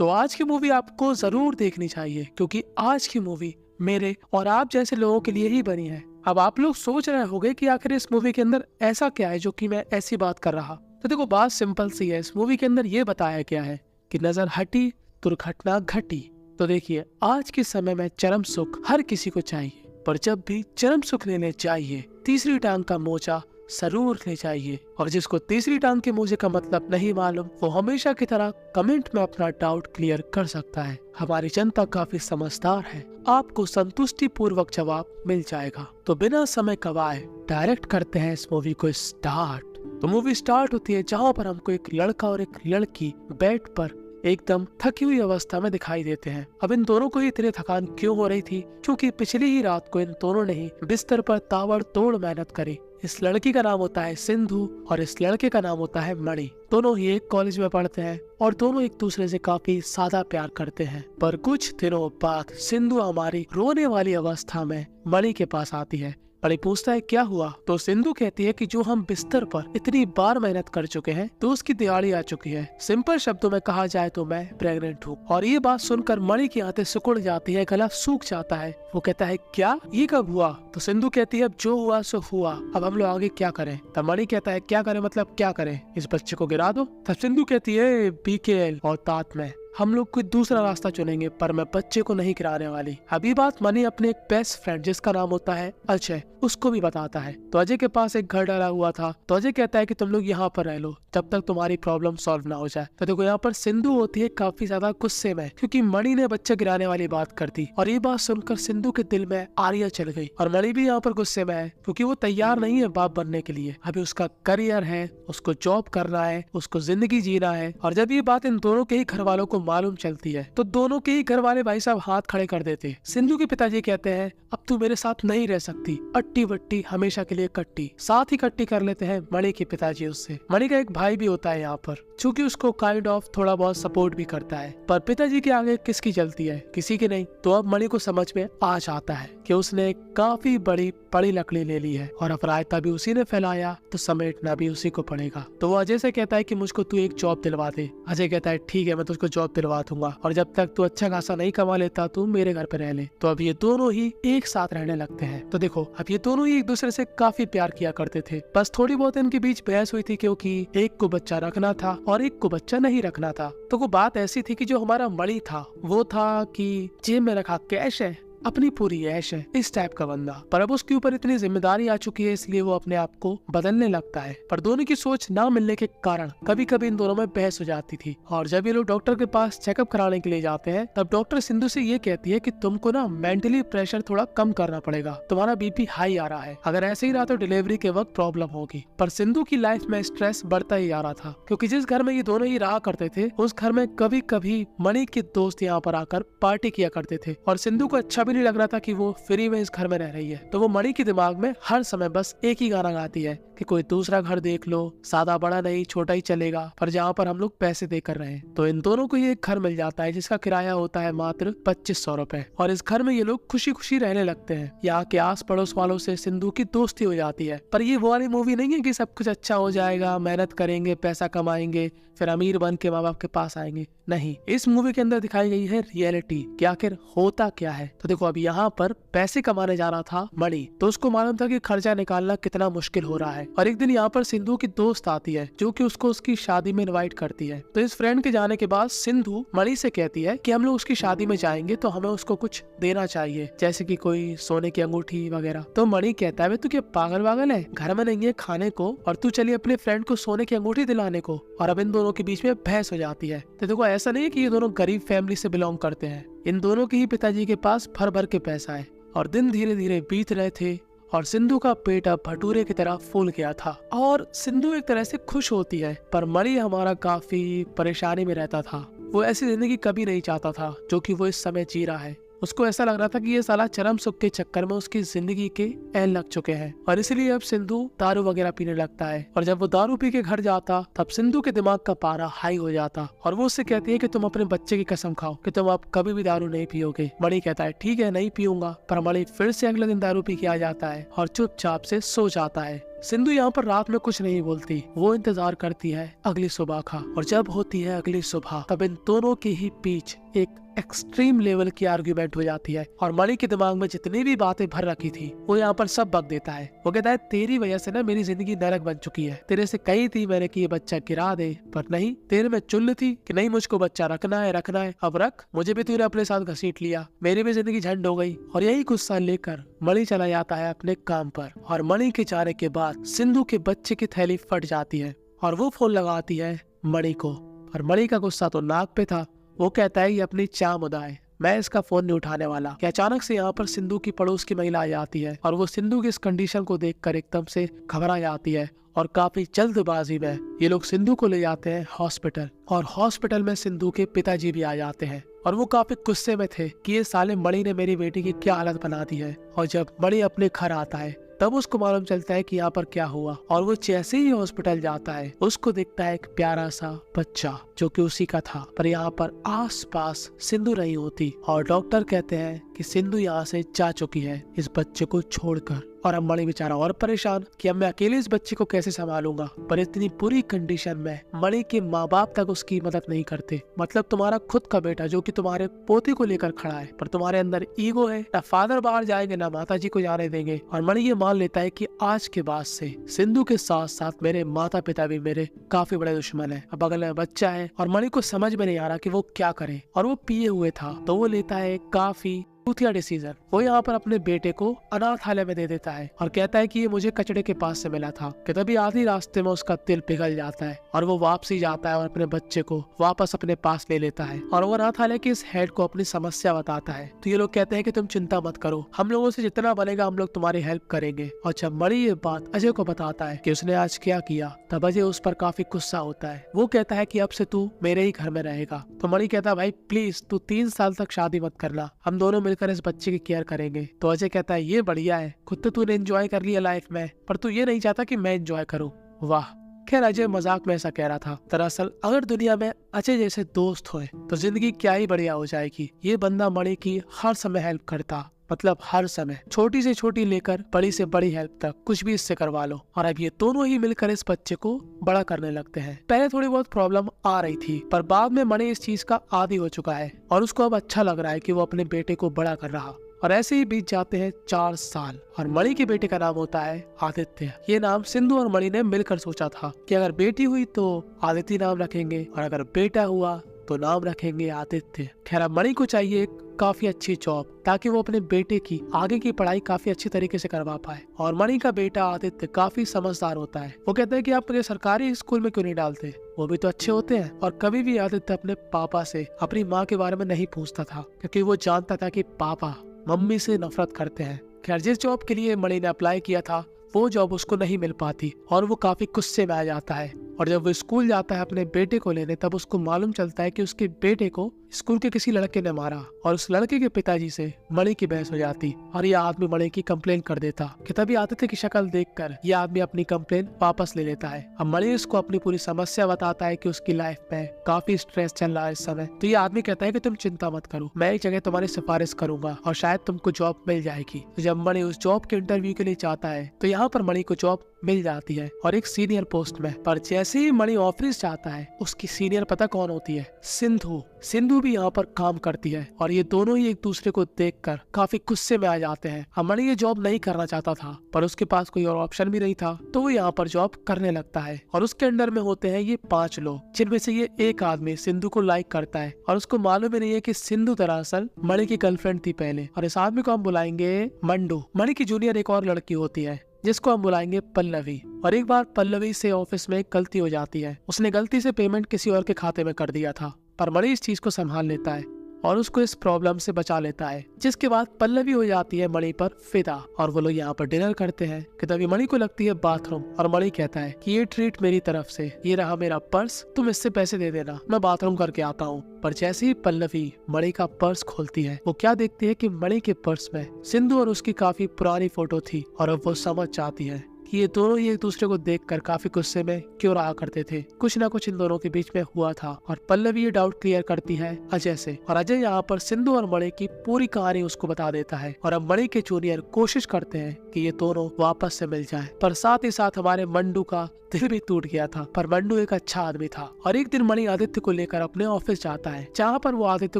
तो आज की मूवी आपको जरूर देखनी चाहिए, क्योंकि आज की मूवी मेरे और आप जैसे लोगों के लिए ही बनी है। अब आप लोग सोच रहे होंगे कि आखिर इस मूवी के अंदर ऐसा क्या है जो कि मैं ऐसी बात कर रहा। तो देखो, बात सिंपल सी है। इस मूवी के अंदर ये बताया गया है कि नजर हटी दुर्घटना घटी। तो देखिए, आज के समय में चरम सुख हर किसी को चाहिए, पर जब भी चरम सुख लेने चाहिए तीसरी टांग का मोजा जरूर ले चाहिए। और जिसको तीसरी टांग के मोजे का मतलब नहीं मालूम, वो हमेशा की तरह कमेंट में अपना डाउट क्लियर कर सकता है। हमारी जनता काफी समझदार है, आपको संतुष्टि पूर्वक जवाब मिल जाएगा। तो बिना समय गवाए डायरेक्ट करते हैं इस मूवी को स्टार्ट। तो मूवी स्टार्ट होती है जहाँ पर हमको एक लड़का और एक लड़की बेड पर एकदम थकी हुई अवस्था में दिखाई देते हैं। अब इन दोनों को ही इतनी थकान क्यों हो रही थी? क्योंकि पिछली ही रात को इन दोनों ने ही बिस्तर पर ताबड़तोड़ मेहनत करी। इस लड़की का नाम होता है सिंधु और इस लड़के का नाम होता है मणि। दोनों ही एक कॉलेज में पढ़ते हैं और दोनों एक दूसरे से काफी ज्यादा प्यार करते हैं। पर कुछ दिनों बाद सिंधु हमारी रोने वाली अवस्था में मणि के पास आती है। मणि पूछता है क्या हुआ? तो सिंधु कहती है कि जो हम बिस्तर पर इतनी बार मेहनत कर चुके हैं तो उसकी दिहाड़ी आ चुकी है। सिंपल शब्दों में कहा जाए तो मैं प्रेग्नेंट हूँ। और ये बात सुनकर मणि की आंखें सिकुड़ जाती है, गला सूख जाता है। वो कहता है क्या? ये कब हुआ? तो सिंधु कहती है अब जो हुआ सो हुआ, अब हम लोग आगे क्या करें? तब मणि कहता है क्या करें मतलब क्या करें? इस बच्चे को गिरा दो। तब सिंधु कहती है बीकेएल और तात में हम लोग कोई दूसरा रास्ता चुनेंगे, पर मैं बच्चे को नहीं गिराने वाली। अभी बात मणि अपने एक बेस्ट फ्रेंड जिसका नाम होता है अजय, उसको भी बताता है। तो अजय के पास एक घर डाला हुआ था। तो अजय कहता है कि तुम लोग यहाँ पर रह लो जब तक तुम्हारी प्रॉब्लम सॉल्व ना हो जाए। तो देखो, यहाँ पर सिंधु होती है काफी ज्यादा गुस्से में, क्योंकि मणि ने बच्चे गिराने वाली बात कर दी। और ये बात सुनकर सिंधु के दिल में आरिया चल गई। और मणि भी यहाँ पर गुस्से में है, क्योंकि वो तैयार नहीं है बाप बनने के लिए। अभी उसका करियर है, उसको जॉब करना है, उसको जिंदगी जीना है। और जब ये बात इन दोनों के ही घर वालों को मालूम चलती है तो दोनों के ही घर वाले भाई साहब हाथ खड़े कर देते। सिंधु के पिताजी कहते हैं अब तू मेरे साथ नहीं रह सकती, अट्टी वट्टी हमेशा के लिए कट्टी। साथ ही कट्टी कर लेते हैं मणि के पिताजी उससे। मणि का एक भाई भी होता है यहाँ पर, चूंकि उसको काइंड ऑफ थोड़ा बहुत सपोर्ट भी करता है। पर पिताजी के आगे किसकी चलती है? किसी की नहीं। तो अब मणि को समझ में आ जाता है कि उसने काफी बड़ी लकड़ी ले ली है और अपराधता भी उसी ने फैलाया, तो समेटना भी उसी को पड़ेगा। तो वो अजय से कहता है कि मुझको तू एक जॉब दिलवा दे। अजय कहता है ठीक है, मैं तुझको जॉब दिलवा दूंगा, और जब तक तू अच्छा खासा नहीं कमा लेता तू मेरे घर पे रह ले। तो अब ये दोनों ही एक साथ रहने लगते हैं। तो देखो, अब ये दोनों ही एक दूसरे से काफी प्यार किया करते थे। बस थोड़ी बहुत इनके बीच बहस हुई थी, क्योंकि एक को बच्चा रखना था और एक को बच्चा नहीं रखना था। तो वो बात ऐसी थी कि जो हमारा मणि था वो था कि जेब में रखा कैश है, अपनी पूरी ऐश है, इस टाइप का बंदा। पर अब उसके ऊपर इतनी जिम्मेदारी आ चुकी है, इसलिए वो अपने आप को बदलने लगता है। पर दोनों की सोच ना मिलने के कारण कभी कभी इन दोनों में बहस हो जाती थी। और जब ये लोग डॉक्टर के पास चेकअप कराने के लिए जाते हैं, तब डॉक्टर सिंधु से ये कहती है कि तुमको ना मेंटली प्रेशर थोड़ा कम करना पड़ेगा, तुम्हारा बीपी हाई आ रहा है, अगर ऐसे ही रहा तो डिलीवरी के वक्त प्रॉब्लम होगी। पर सिंधु की लाइफ में स्ट्रेस बढ़ता ही आ रहा था, क्योंकि जिस घर में ये दोनों ही रहा करते थे उस घर में कभी कभी मणि के दोस्त यहाँ पर आकर पार्टी किया करते थे। और सिंधु को अच्छा नहीं लग रहा था कि वो फ्री में इस घर में रह रही है। तो वो मणि के दिमाग में हर समय बस एक ही गाना गाती है कि कोई दूसरा घर देख लो, सादा बड़ा नहीं छोटा ही चलेगा, पर जहाँ पर हम लोग पैसे देकर रहे। तो इन दोनों को ही एक घर मिल जाता है जिसका किराया होता है मात्र 2500 रुपए। और इस घर में ये लोग खुशी खुशी रहने लगते हैं। यहाँ के आस पड़ोस वालों से सिंधु की दोस्ती हो जाती है। पर ये वो वाली मूवी नहीं है कि सब कुछ अच्छा हो जाएगा, मेहनत करेंगे, पैसा कमाएंगे, फिर अमीर बन के माँ बाप के पास आएंगे। नहीं, इस मूवी के अंदर दिखाई गई है रियलिटी कि आखिर होता क्या है। तो देखो, अब यहाँ पर पैसे कमाने जा रहा था मणि, तो उसको मालूम था कि खर्चा निकालना कितना मुश्किल हो रहा है। और एक दिन यहाँ पर सिंधु की दोस्त आती है जो कि उसको उसकी शादी में इनवाइट करती है। तो इस फ्रेंड के जाने के बाद सिंधु मणि से कहती है कि हम लोग उसकी शादी में जाएंगे तो हमें उसको कुछ देना चाहिए, जैसे कि कोई सोने की अंगूठी वगैरह। तो मणि कहता है तू क्या पागल वागल है, घर में नहीं है खाने को और तू चलिए अपने फ्रेंड को सोने की अंगूठी दिलाने को। और अब इन दोनों के बीच में बहस हो जाती है। तो देखो, ऐसा नहीं है कि ये दोनों गरीब फैमिली से बिलोंग करते हैं। इन दोनों के ही पिताजी के पास भर भर के पैसा है और दिन धीरे धीरे बीत रहे थे और सिंधु का पेट अब भटूरे की तरह फूल गया था। और सिंधु एक तरह से खुश होती है, पर मणि हमारा काफी परेशानी में रहता था। वो ऐसी जिंदगी कभी नहीं चाहता था जो कि वो इस समय जी रहा है। उसको ऐसा लग रहा था कि ये साला चरम सुख के चक्कर में उसकी जिंदगी के एन लग चुके हैं। और इसलिए अब सिंधु दारू वगैरह पीने लगता है। और जब वो दारू पी के घर जाता तब सिंधु के दिमाग का पारा हाई हो जाता और वो उससे कहती है कि तुम अपने बच्चे की कसम खाओ कि तुम अब कभी भी दारू नहीं पियोगे। मणि कहता है ठीक है नहीं पीऊंगा। पर मणि फिर से अगले दिन दारू पी के आ जाता है और चुपचाप से सो जाता है। सिंधु यहाँ पर रात में कुछ नहीं बोलती, वो इंतजार करती है अगली सुबह का। और जब होती है अगली सुबह तब इन दोनों के ही बीच एक एक्सट्रीम लेवल की आर्ग्यूमेंट हो जाती है और मणि के दिमाग में जितनी भी बातें भर रखी थी वो यहाँ पर सब बक देता है। वो कहता है तेरी वजह से ना मेरी जिंदगी नरक बन चुकी है, तेरे से कही थी मैंने कि ये बच्चा गिरा दे, पर नहीं, तेरे में चुल्ल थी कि नहीं मुझको बच्चा रखना है, अब रख, मुझे भी तूने अपने साथ घसीट लिया, मेरी भी जिंदगी झंड हो गई। और यही गुस्सा लेकर मणि चला जाता है अपने काम पर। और मणि के जाने के बाद सिंधु के बच्चे की थैली फट जाती है और वो फोन लगाती है मणि को। और मणि का गुस्सा तो नाक पे था, वो कहता है ये अपनी चाम उदाए, मैं इसका फोन नहीं उठाने वाला। कि अचानक से यहाँ पर सिंधु की पड़ोस की महिला आ जाती है और वो सिंधु की इस कंडीशन को देखकर एकदम से घबरा जाती है और काफी जल्दबाजी में ये लोग सिंधु को ले जाते हैं हॉस्पिटल। और हॉस्पिटल में सिंधु के पिताजी भी आ जाते हैं और वो काफी गुस्से में थे कि ये साले मणि ने मेरी बेटी की क्या हालत बना दी है। और जब मणि अपने घर आता है तब उसको मालूम चलता है कि यहाँ पर क्या हुआ। और वो जैसे ही हॉस्पिटल जाता है उसको दिखता है एक प्यारा सा बच्चा जो कि उसी का था, पर यहाँ पर आसपास सिंधु नहीं होती। और डॉक्टर कहते हैं कि सिंधु यहाँ से जा चुकी है इस बच्चे को छोड़कर। और अब मणि बेचारा और परेशान कि अब मैं अकेले इस बच्चे को कैसे संभालूंगा। पर इतनी बुरी कंडीशन में मणि के माँ बाप तक उसकी मदद नहीं करते। मतलब तुम्हारा खुद का बेटा जो कि तुम्हारे पोते को लेकर खड़ा है, पर तुम्हारे अंदर ईगो है, ना फादर बाहर जाएंगे ना माता जी को जाने देंगे। और मणि ये मान लेता है कि आज के बाद से सिंधु के साथ साथ मेरे माता पिता भी मेरे काफी बड़े दुश्मन है। अब बगल में बच्चा है और मणि को समझ में नहीं आ रहा कि वो क्या करे। और वो पिए हुए था तो वो लेता है काफी चूतिया डिसीजन। वो यहाँ पर अपने बेटे को अनाथालय में दे देता है और कहता है कि ये मुझे कचड़े के पास से मिला था। कि तभी आधी रास्ते में उसका दिल पिघल जाता है और वो वापसी जाता है और अपने बच्चे को वापस अपने पास ले लेता है। और वो अनाथालय के इस हेड को अपनी समस्या बताता है। तो ये लोग कहते हैं कि तुम चिंता मत करो, हम लोगों से जितना बनेगा हम लोग तुम्हारी हेल्प करेंगे। और जब मणि ये बात अजय को बताता है कि उसने आज क्या किया, तब अजय उस पर काफी गुस्सा होता है। वो कहता है कि अब से तू मेरे ही घर में रहेगा। तो मणि कहता है भाई प्लीज तू 3 साल तक शादी मत करना, हम दोनों मिलकर इस बच्चे की केयर करेंगे। तो अजय कहता है ये बढ़िया है, खुद तो तूने एंजॉय कर लिया लाइफ में, पर तू ये नहीं चाहता कि मैं एंजॉय करूं। वाह। खैर अजय मजाक में ऐसा कह रहा था। दरअसल अगर दुनिया में अजय जैसे दोस्त होए तो जिंदगी क्या ही बढ़िया हो जाएगी। ये बंदा मणि की हर समय हेल्प करता, मतलब हर समय, छोटी से छोटी लेकर बड़ी से बड़ी हेल्प तक, कुछ भी इससे करवा लो। और अब ये दोनों ही मिलकर इस बच्चे को बड़ा करने लगते हैं। पहले थोड़ी बहुत प्रॉब्लम आ रही थी, पर बाद में मणि इस चीज का आदी हो चुका है और उसको अब अच्छा लग रहा है कि वो अपने बेटे को बड़ा कर रहा। और ऐसे ही बीत जाते हैं 4 साल और मणि के बेटे का नाम होता है आदित्य। ये नाम सिंधु और मणि ने मिलकर सोचा था कि अगर बेटी हुई तो आदित्य नाम रखेंगे और अगर बेटा हुआ तो नाम रखेंगे आदित्य। खैर अब मणि को चाहिए एक काफी अच्छी जॉब ताकि वो अपने बेटे की आगे की पढ़ाई काफी अच्छी तरीके से करवा पाए। और मणि का बेटा आदित्य काफी समझदार होता है। वो कहता है कि आप मुझे सरकारी स्कूल में क्यों नहीं डालते, वो भी तो अच्छे होते हैं। और कभी भी आदित्य अपने पापा से अपनी माँ के बारे में नहीं पूछता था क्योंकि वो जानता था कि पापा मम्मी से नफरत करते हैं। खैर जिस जॉब के लिए मणि ने अप्लाई किया था वो जॉब उसको नहीं मिल पाती और वो काफी गुस्से में आ जाता है। और जब वो स्कूल जाता है अपने बेटे को लेने, तब उसको मालूम चलता है कि उसके बेटे को स्कूल के किसी लड़के ने मारा। और उस लड़के के पिताजी से मणि की बहस हो जाती और ये आदमी मणि की कंप्लेन कर देता। कि तभी आदित्य की शक्ल देखकर ये आदमी अपनी कंप्लेन वापस ले लेता है। अब मणि उसको अपनी पूरी समस्या बताता है कि उसकी लाइफ में काफी स्ट्रेस चल रहा है इस समय। तो ये आदमी कहता है कि तुम चिंता मत करो, मैं एक जगह तुम्हारी सिफारिश करूंगा और शायद तुमको जॉब मिल जाएगी। तो जब मणि उस जॉब के इंटरव्यू के लिए जाता है तो यहाँ पर मणि को जॉब मिल जाती है और एक सीनियर पोस्ट में। पर जैसे ही मणि ऑफिस जाता है उसकी सीनियर पता कौन होती है? सिंधु। सिंधु भी यहाँ पर काम करती है और ये दोनों ही एक दूसरे को देखकर काफी गुस्से में आ जाते हैं। अब मणि ये जॉब नहीं करना चाहता था पर उसके पास कोई और ऑप्शन भी नहीं था, तो वो यहाँ पर जॉब करने लगता है। और उसके अंडर में होते हैं ये 5 लोग, जिनमें से ये एक आदमी सिंधु को लाइक करता है और उसको मालूम ही नहीं है कि सिंधु दरअसल मणि की गर्लफ्रेंड थी पहले। और इस आदमी को हम बुलाएंगे मंडू। मणि की जूनियर एक और लड़की होती है जिसको हम बुलाएंगे पल्लवी। और एक बार पल्लवी से ऑफिस में गलती हो जाती है, उसने गलती से पेमेंट किसी और के खाते में कर दिया था। पर मणि इस चीज को संभाल लेता है और उसको इस प्रॉब्लम से बचा लेता है। जिसके बाद पल्लवी हो जाती है मणि पर फिदा और वो लोग यहाँ पर डिनर करते हैं। कि तभी मणि को लगती है बाथरूम और मणि कहता है कि ये ट्रीट मेरी तरफ से, ये रहा मेरा पर्स, तुम इससे पैसे दे देना, मैं बाथरूम करके आता हूँ। पर जैसे ही पल्लवी मणि का पर्स खोलती है वो क्या देखती है कि मणि के पर्स में सिंधु और उसकी काफी पुरानी फोटो थी। और अब वो समझ जाती है कि ये दोनों ही एक दूसरे को देखकर काफी गुस्से में क्यों रहा करते थे। कुछ ना कुछ इन दोनों के बीच में हुआ था और पल्लवी ये डाउट क्लियर करती है अजय से, और अजय यहाँ पर सिंधु और मणि की पूरी कहानी उसको बता देता है। और अब मणि के जूनियर कोशिश करते हैं कि ये दोनों वापस से मिल जाएं, पर साथ ही साथ हमारे मंडू का दिल भी टूट गया था। पर मंडू एक अच्छा आदमी था और एक दिन मणि आदित्य को लेकर अपने ऑफिस जाता है, जहाँ पर वो आदित्य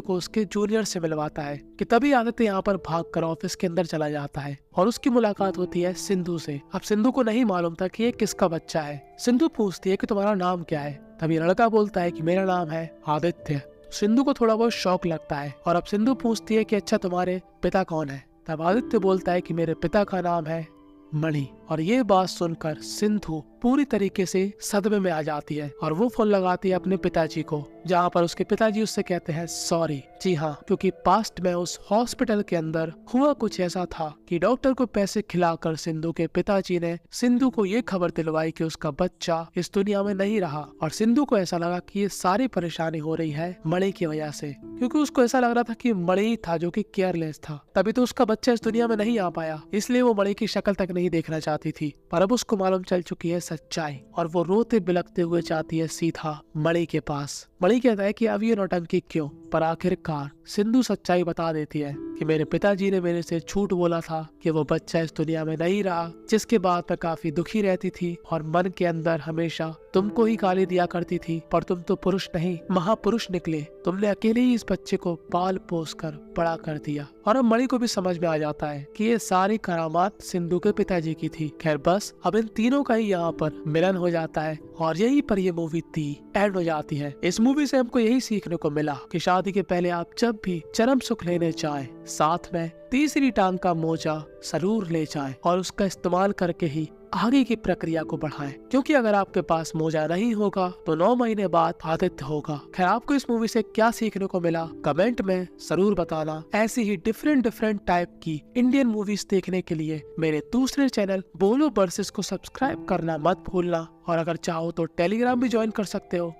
को उसके जूनियर से मिलवाता है कि तभी आदित्य यहाँ पर भागकर ऑफिस के अंदर चला जाता है और उसकी मुलाकात होती है सिंधु से। अब सिंधु को नहीं मालूम था कि ये किसका बच्चा है। सिंधु पूछती है कि तुम्हारा नाम क्या है। तभी लड़का बोलता है कि मेरा नाम है आदित्य। सिंधु को थोड़ा बहुत शौक लगता है और अब सिंधु पूछती है कि अच्छा तुम्हारे पिता कौन है। तब आदित्य बोलता है कि मेरे पिता का नाम है मणि। और ये बात सुनकर सिंधु पूरी तरीके से सदमे में आ जाती है और वो फोन लगाती है अपने पिताजी को, जहाँ पर उसके पिताजी उससे कहते हैं सॉरी। जी हाँ, क्योंकि पास्ट में उस हॉस्पिटल के अंदर हुआ कुछ ऐसा था कि डॉक्टर को पैसे खिलाकर सिंधु के पिताजी ने सिंधु को ये खबर दिलवाई कि उसका बच्चा इस दुनिया में नहीं रहा। और सिंधु को ऐसा लगा कि ये सारी परेशानी हो रही है मणि की वजह से, क्योंकि उसको ऐसा लग रहा था कि मणि था जो कि केयरलेस था, तभी तो उसका बच्चा इस दुनिया में नहीं आ पाया, इसलिए वो मणि की शक्ल तक नहीं देखना चाहती थी। पर अब उसको मालूम चल चुकी है सच्चाई और वो रोते बिलखते हुए जाती है सीधा मणि के पास। मणि कहता है कि अब ये नौटंकी क्यों, पर आखिरकार सिंधु सच्चाई बता देती है कि मेरे पिताजी ने मेरे से झूठ बोला था कि वो बच्चा इस दुनिया में नहीं रहा, जिसके बाद मैं काफी दुखी रहती थी और मन के अंदर हमेशा तुमको ही गाली दिया करती थी, पर तुम तो पुरुष नहीं महापुरुष निकले, तुमने अकेले ही इस बच्चे को पाल पोस कर बड़ा कर दिया। और अब मणि को भी समझ में आ जाता है कि ये सारी करामात सिंधु के पिताजी की थी। खैर बस अब इन तीनों का ही यहाँ पर मिलन हो जाता है और यहीं पर ये मूवी थी एंड हो जाती है। इस मूवी से हमको यही सीखने को मिला कि शादी के पहले आप जब भी चरम सुख लेने जाएं, साथ में तीसरी टांग का मोजा जरूर ले जाएं और उसका इस्तेमाल करके ही आगे की प्रक्रिया को बढ़ाएं, क्योंकि अगर आपके पास मोजा नहीं होगा तो 9 महीने बाद आदित्य होगा। खैर आपको इस मूवी से क्या सीखने को मिला कमेंट में जरूर बताना। ऐसी ही डिफरेंट टाइप की इंडियन मूवीज देखने के लिए मेरे दूसरे चैनल बोलो वर्सेस को सब्सक्राइब करना मत भूलना, और अगर चाहो तो टेलीग्राम भी ज्वाइन कर सकते हो।